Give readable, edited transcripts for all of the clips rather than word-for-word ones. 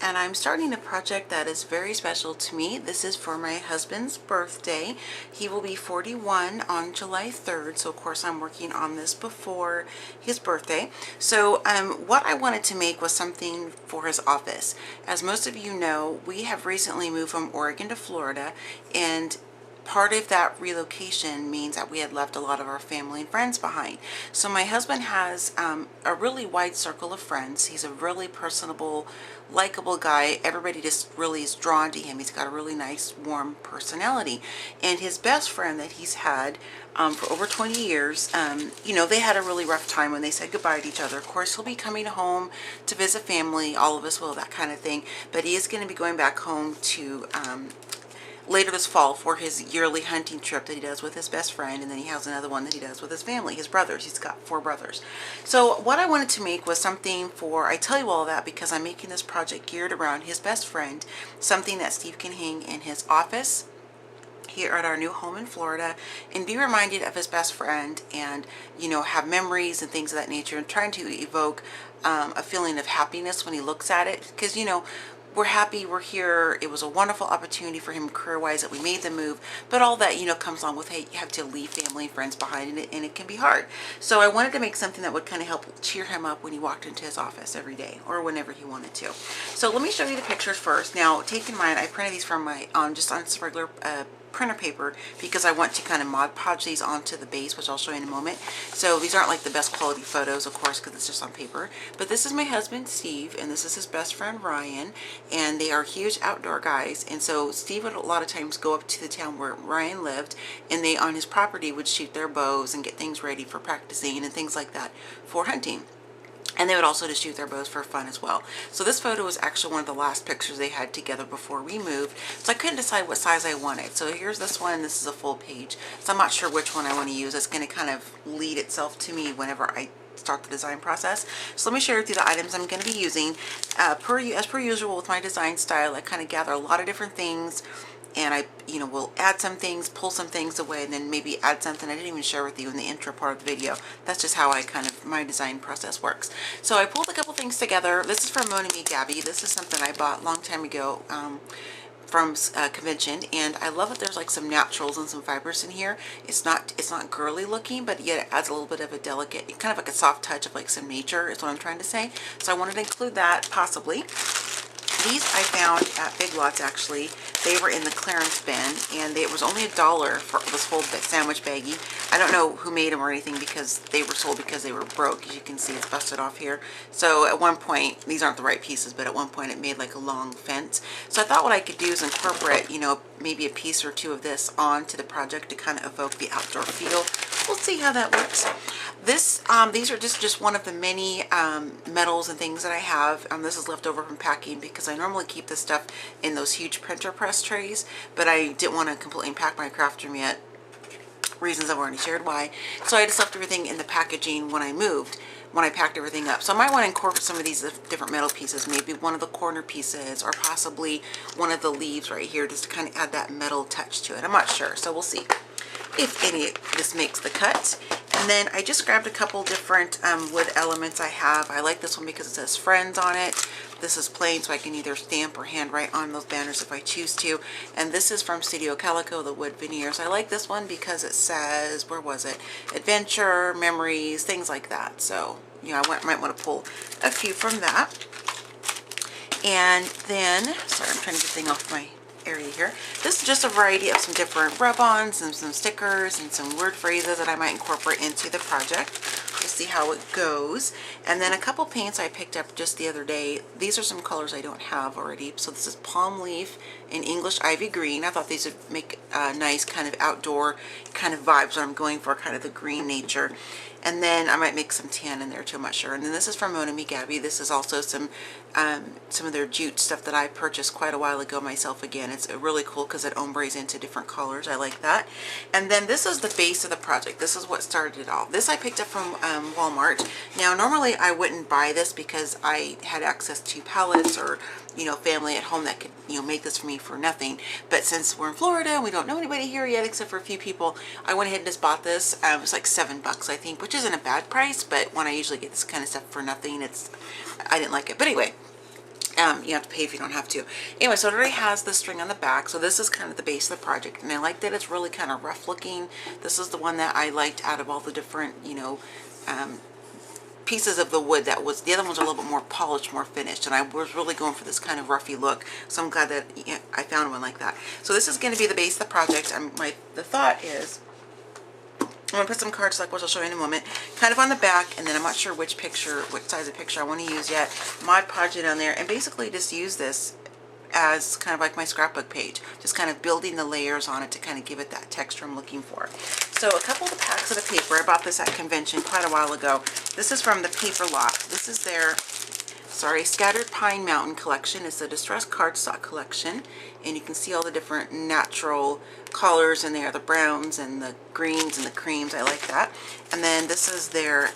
and I'm starting a project that is very special to me. This is for my husband's birthday. He will be 41 on July 3rd, so of course I'm working on this before his birthday. So what I wanted to make was something for his office. As most of you know, we have recently moved from Oregon to Florida, and part of that relocation means that we had left a lot of our family and friends behind. So my husband has a really wide circle of friends. He's a really personable, likable guy. Everybody just really is drawn to him. He's got a really nice, warm personality. And his best friend that he's had for over 20 years, you know, they had a really rough time when they said goodbye to each other. Of course, he'll be coming home to visit family. All of us will, that kind of thing. But he is going to be going back home to later this fall for his yearly hunting trip that he does with his best friend, and then he has another one that he does with his family, his brothers. He's got 4 brothers. So what I wanted to make was something for, I tell you all that because I'm making this project geared around his best friend, something that Steve can hang in his office here at our new home in Florida and be reminded of his best friend, and you know, have memories and things of that nature, and trying to evoke a feeling of happiness when he looks at it, because you know, we're happy we're here. It was a wonderful opportunity for him career-wise that we made the move, but all that, you know, comes along with, hey, you have to leave family and friends behind, and it can be hard. So I wanted to make something that would kind of help cheer him up when he walked into his office every day or whenever he wanted to. So let me show you the pictures first. Now, take in mind, I printed these from my just on some regular printer paper because I want to kind of Mod Podge these onto the base, which I'll show you in a moment. So these aren't like the best quality photos, of course, because it's just on paper. But this is my husband, Steve, and this is his best friend, Ryan, and they are huge outdoor guys. And so Steve would a lot of times go up to the town where Ryan lived, and they, on his property, would shoot their bows and get things ready for practicing and things like that for hunting. And they would also just shoot their bows for fun as well. So this photo was actually one of the last pictures they had together before we moved. So I couldn't decide what size I wanted. So here's this one. This is a full page. So I'm not sure which one I want to use. It's going to kind of lead itself to me whenever I start the design process. So let me share with you the items I'm going to be using. As per usual with my design style, I kind of gather a lot of different things, and I, you know, will add some things, pull some things away, and then maybe add something I didn't even share with you in the intro part of the video. That's just how I kind of, my design process works. So I pulled a couple things together. This is from Mona Me Gabby. This is something I bought a long time ago from convention, and I love that there's like some naturals and some fibers in here. It's not girly looking, but yet it adds a little bit of a delicate, kind of like a soft touch of like some nature is what I'm trying to say. So I wanted to include that possibly. These I found at Big Lots actually. They were in the clearance bin, and it was only $1 for this whole sandwich baggie. I don't know who made them or anything because they were sold because they were broke. As you can see, it's busted off here. So at one point, these aren't the right pieces, but at one point it made like a long fence. So I thought what I could do is incorporate, you know, maybe a piece or two of this onto the project to kind of evoke the outdoor feel. We'll see how that works. These are just one of the many metals and things that I have. This is left over from packing because I normally keep this stuff in those huge printer press trays, but I didn't want to completely pack my craft room yet. Reasons I've already shared why. So I just left everything in the packaging when I moved, when I packed everything up. So I might want to incorporate some of these different metal pieces, maybe one of the corner pieces or possibly one of the leaves right here, just to kind of add that metal touch to it. I'm not sure, so we'll see if any of this makes the cut. And then I just grabbed a couple different wood elements I have. I like this one because it says friends on it. This is plain, so I can either stamp or handwrite on those banners if I choose to. And this is from Studio Calico, the wood veneers. I like this one because it says, where was it? Adventure, memories, things like that. So, you know, I might want to pull a few from that. And then, sorry, I'm trying to get the thing off my area here. This is just a variety of some different rub-ons and some stickers and some word phrases that I might incorporate into the project. We'll see how it goes. And then a couple paints I picked up just the other day. These are some colors I don't have already. So this is palm leaf and English ivy green. I thought these would make a nice kind of outdoor kind of vibes that I'm going for, kind of the green nature. And then I might make some tan in there too, I'm not sure. And then this is from Mona Me Gabby. This is also some of their jute stuff that I purchased quite a while ago myself again. It's really cool because it ombres into different colors. I like that. And then this is the base of the project. This is what started it all. This I picked up from Walmart. Now normally I wouldn't buy this because I had access to pallets or, you know, family at home that could, you know, make this for me for nothing. But since we're in Florida and we don't know anybody here yet except for a few people, I went ahead and just bought this. It was like $7 I think, which isn't a bad price, but when I usually get this kind of stuff for nothing, I didn't like it. But anyway, You have to pay if you don't have to. Anyway, so it already has the string on the back. So this is kind of the base of the project. And I like that it's really kind of rough looking. This is the one that I liked out of all the different, you know, pieces of the wood. That was, the other ones are a little bit more polished, more finished. And I was really going for this kind of roughy look. So I'm glad that I found one like that. So this is going to be the base of the project. The thought is, I'm going to put some cardstock, which I'll show you in a moment, kind of on the back, and then I'm not sure which size of picture I want to use yet. Mod Podge it on there, and basically just use this as kind of like my scrapbook page. Just kind of building the layers on it to kind of give it that texture I'm looking for. So a couple of the packs of the paper, I bought this at convention quite a while ago. This is from the Paper Lot. This is their Scattered Pine Mountain collection. It's a distressed cardstock collection, and you can see all the different natural colors in there, the browns and the greens and the creams. I like that. And then this is their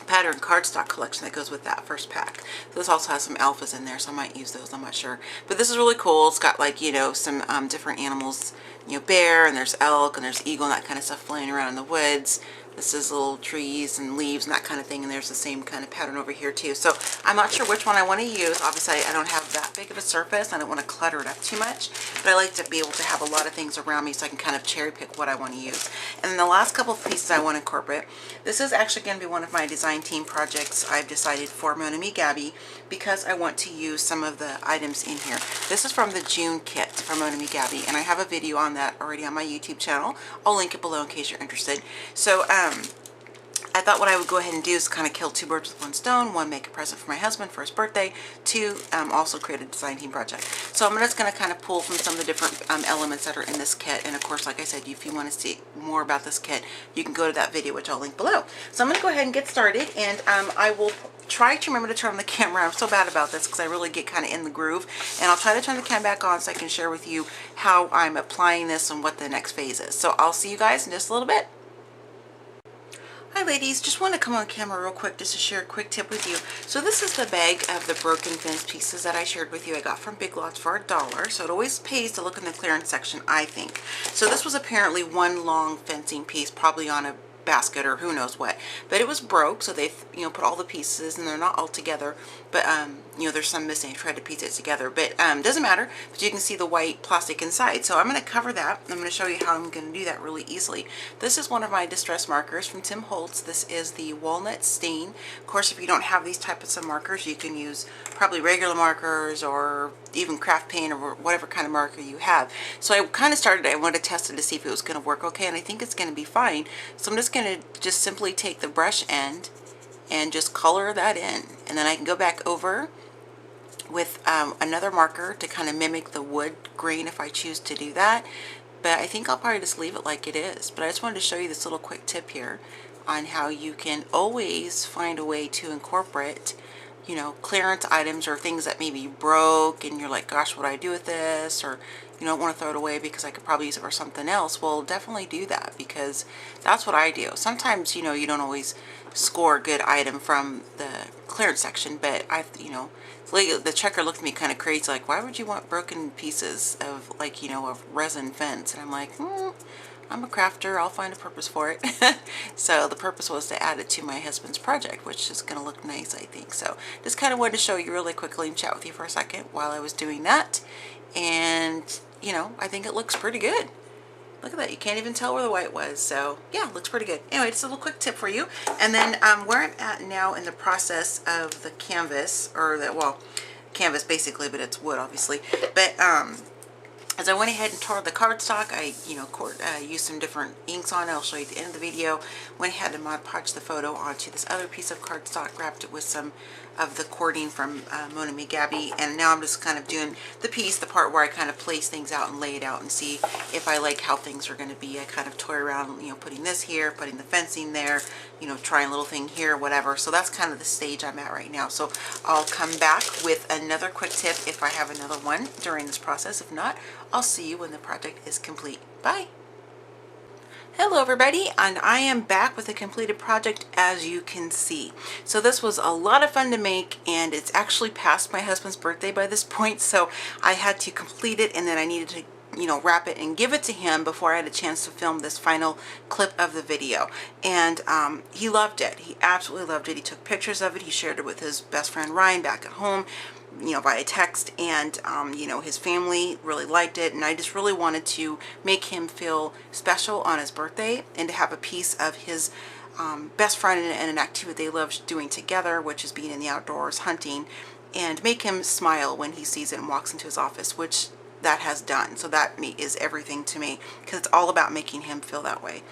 pattern cardstock collection that goes with that first pack. So this also has some alphas in there, so I might use those, I'm not sure. But this is really cool. It's got, like, you know, some different animals, you know, bear, and there's elk, and there's eagle, and that kind of stuff flying around in the woods. This is little trees and leaves and that kind of thing, and there's the same kind of pattern over here too. So I'm not sure which one I want to use. Obviously, I don't have that big of a surface. I don't want to clutter it up too much, but I like to be able to have a lot of things around me so I can kind of cherry pick what I want to use. And then the last couple of pieces I want to incorporate. This is actually going to be one of my design team projects I've decided for Mona Me Gabby, because I want to use some of the items in here. This is from the June kit from Mona Me Gabby, and I have a video on that already on my YouTube channel. I'll link it below in case you're interested. So I thought what I would go ahead and do is kind of kill two birds with one stone. One, make a present for my husband for his birthday. Two, also create a design team project. So I'm just going to kind of pull from some of the different elements that are in this kit. And of course, like I said, if you want to see more about this kit, you can go to that video, which I'll link below. So I'm going to go ahead and get started, and I will try to remember to turn on the camera. I'm so bad about this because I really get kind of in the groove. And I'll try to turn the cam back on so I can share with you how I'm applying this and what the next phase is. So I'll see you guys in just a little bit. Hi ladies, just want to come on camera real quick just to share a quick tip with you. So this is the bag of the broken fence pieces that I shared with you. I got from Big Lots for $1, so it always pays to look in the clearance section, I think. So this was apparently one long fencing piece, probably on a basket or who knows what, but it was broke, so they, you know, put all the pieces, and they're not all together, but you know, there's some missing. I tried to piece it together, but doesn't matter, but you can see the white plastic inside. So I'm going to cover that. I'm going to show you how I'm going to do that really easily. This is one of my distress markers from Tim Holtz. This is the Walnut Stain. Of course, if you don't have these types of markers, you can use probably regular markers or even craft paint or whatever kind of marker you have. So I kind of started, I wanted to test it to see if it was going to work okay, and I think it's going to be fine. So I'm just going to just simply take the brush end and just color that in, and then I can go back over with another marker to kind of mimic the wood grain if I choose to do that. But I think I'll probably just leave it like it is. But I just wanted to show you this little quick tip here on how you can always find a way to incorporate, you know, clearance items or things that maybe broke and you're like, gosh, what do I do with this? Or you don't want to throw it away because I could probably use it for something else. Well, definitely do that, because that's what I do. Sometimes, you know, you don't always score a good item from the clearance section, but you know, the checker looked at me kind of crazy, like, why would you want broken pieces of, like, you know, of resin fence? And I'm like, I'm a crafter, I'll find a purpose for it. So the purpose was to add it to my husband's project, which is going to look nice, I think. So just kind of wanted to show you really quickly and chat with you for a second while I was doing that. And, you know, I think it looks pretty good. Look at that, you can't even tell where the white was. So yeah, it looks pretty good. Anyway, just a little quick tip for you. And then where I'm at now in the process of the canvas, or the, well, canvas basically, but it's wood obviously. But as I went ahead and tore the cardstock, I, you know, used some different inks on it. I'll show you at the end of the video. Went ahead and Mod Podge the photo onto this other piece of cardstock, wrapped it with some of the cording from Mona Me Gabby, and now I'm just kind of doing the piece, the part where I kind of place things out and lay it out and see if I like how things are going to be. I kind of toy around, you know, putting this here, putting the fencing there, you know, trying a little thing here, whatever. So that's kind of the stage I'm at right now. So I'll come back with another quick tip if I have another one during this process. If not, I'll see you when the project is complete. Bye! Hello everybody, and I am back with a completed project, as you can see. So this was a lot of fun to make, and it's actually past my husband's birthday by this point, so I had to complete it, and then I needed to, you know, wrap it and give it to him before I had a chance to film this final clip of the video. And he loved it. He absolutely loved it. He took pictures of it. He shared it with his best friend Ryan back at home. via text, and his family really liked it, and I just really wanted to make him feel special on his birthday, and to have a piece of his best friend and an activity they love doing together, which is being in the outdoors, hunting, and make him smile when he sees it and walks into his office, which that has done. So that is everything to me, because it's all about making him feel that way.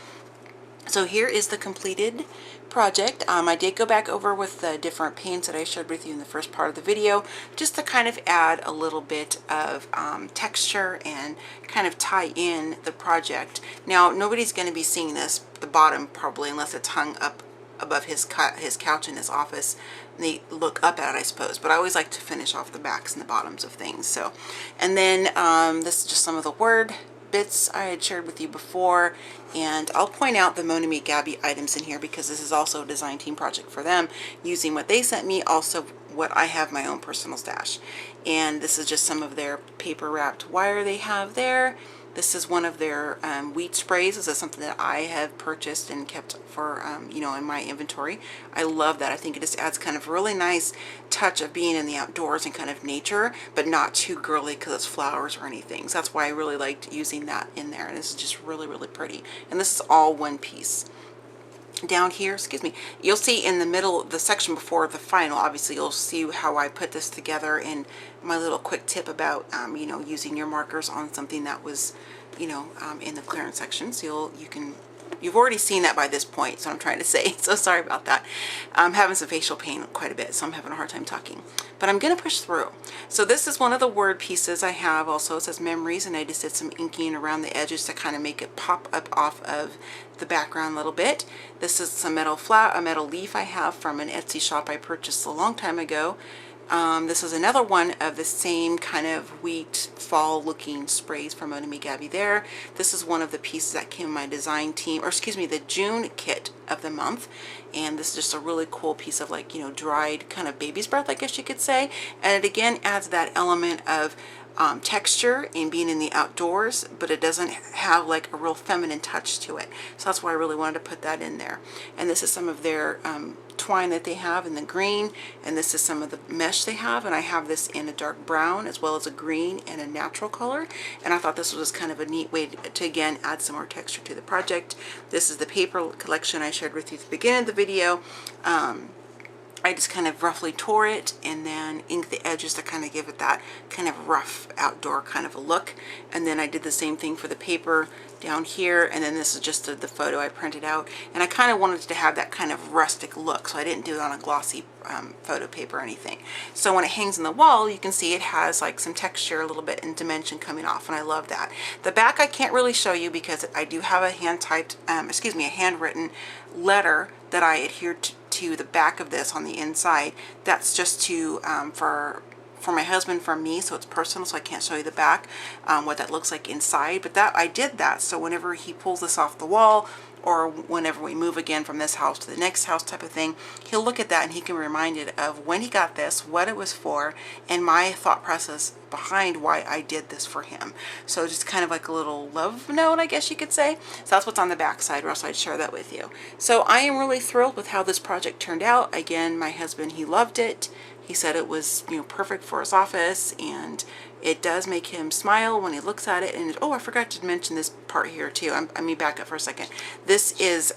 So here is the completed project. I did go back over with the different paints that I shared with you in the first part of the video, just to kind of add a little bit of texture and kind of tie in the project. Now, nobody's going to be seeing this, the bottom probably, unless it's hung up above his couch in his office. They look up at it, I suppose, but I always like to finish off the backs and the bottoms of things. So, and then this is just some of the word bits I had shared with you before, and I'll point out the Mona Me Gabby items in here because this is also a design team project for them, using what they sent me, also what I have my own personal stash. And this is just some of their paper wrapped wire they have there. This is one of their wheat sprays. This is something that I have purchased and kept for, in my inventory. I love that. I think it just adds kind of a really nice touch of being in the outdoors and kind of nature, but not too girly because it's flowers or anything. So that's why I really liked using that in there. And this is just really, really pretty. And this is all one piece. Down here, excuse me, you'll see in the middle, the section before the final, obviously you'll see how I put this together, and my little quick tip about using your markers on something that was in the clearance section. So you've already seen that by this point, so I'm trying to say, so sorry about that. I'm having some facial pain quite a bit, so I'm having a hard time talking, but I'm gonna push through. So this is one of the word pieces I have. Also, it says memories, and I just did some inking around the edges to kind of make it pop up off of the background a little bit. This is some a metal leaf I have from an Etsy shop I purchased a long time ago. This is another one of the same kind of wheat fall looking sprays from Mona Me Gabby there. This is one of the pieces that came in my design team, or excuse me, the June kit of the month. And this is just a really cool piece of dried kind of baby's breath, I guess you could say. And it again adds that element of texture and being in the outdoors, but it doesn't have like a real feminine touch to it. So that's why I really wanted to put that in there. And this is some of their twine that they have in the green, and this is some of the mesh they have, and I have this in a dark brown as well as a green and a natural color. And I thought this was kind of a neat way to again add some more texture to the project. This is the paper collection I shared with you at the beginning of the video. I just kind of roughly tore it and then inked the edges to kind of give it that kind of rough outdoor kind of a look. And then I did the same thing for the paper down here, and then this is just the photo I printed out. And I kind of wanted to have that kind of rustic look, so I didn't do it on a glossy photo paper or anything. So when it hangs in the wall, you can see it has like some texture a little bit and dimension coming off, and I love that. The back I can't really show you because I do have a a handwritten letter that I adhered to the back of this on the inside. That's just to for my husband from me, so it's personal, so I can't show you the back, what that looks like inside. But that I did that, so whenever he pulls this off the wall, or whenever we move again from this house to the next house type of thing, he'll look at that and he can be reminded of when he got this, what it was for, and my thought process behind why I did this for him. So just kind of like a little love note, I guess you could say. So that's what's on the back side, or else I'd share that with you. So I am really thrilled with how this project turned out. Again, my husband, he loved it. He said it was, perfect for his office, and it does make him smile when he looks at it. And oh, I forgot to mention this part here too. Let me back up for a second. This is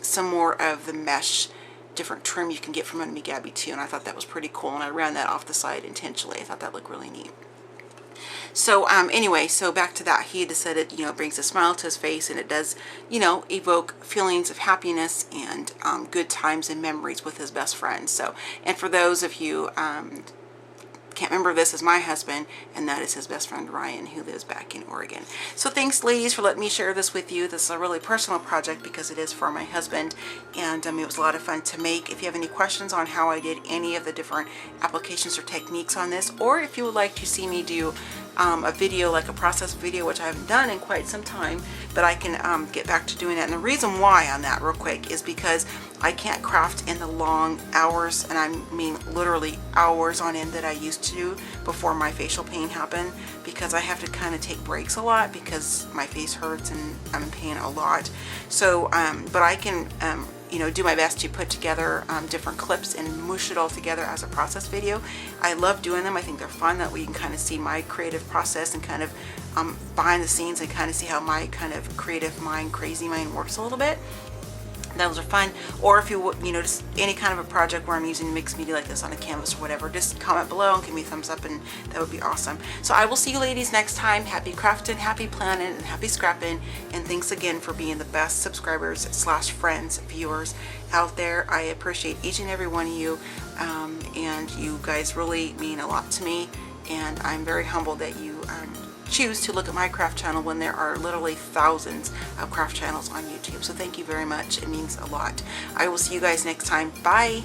some more of the mesh, different trim you can get from Mona Me Gabby too, and I thought that was pretty cool. And I ran that off the side intentionally. I thought that looked really neat. So anyway, so back to that, he just said it, brings a smile to his face, and it does, evoke feelings of happiness and good times and memories with his best friend. So, and for those of you can't remember, this is my husband, and that is his best friend Ryan, who lives back in Oregon. So thanks, ladies, for letting me share this with you. This is a really personal project because it is for my husband, and it was a lot of fun to make. If you have any questions on how I did any of the different applications or techniques on this, or if you would like to see me do a video, like a process video, which I haven't done in quite some time, but I can get back to doing that. And the reason why on that real quick is because I can't craft in the long hours, and I mean literally hours on end that I used to before my facial pain happened, because I have to kind of take breaks a lot because my face hurts and I'm in pain a lot. So but I can you know, do my best to put together different clips and mush it all together as a process video. I love doing them. I think they're fun. That way you can kind of see my creative process and kind of behind the scenes and kind of see how my kind of creative mind, crazy mind works a little bit. Those are fun. Or if you know, just any kind of a project where I'm using mixed media like this on a canvas or whatever, just comment below and give me a thumbs up, and that would be awesome. So I will see you ladies next time. Happy crafting, happy planning, and happy scrapping, and thanks again for being the best subscribers / friends, viewers out there. I appreciate each and every one of you, and you guys really mean a lot to me, and I'm very humbled that you choose to look at my craft channel when there are literally thousands of craft channels on YouTube. So thank you very much. It means a lot. I will see you guys next time. Bye.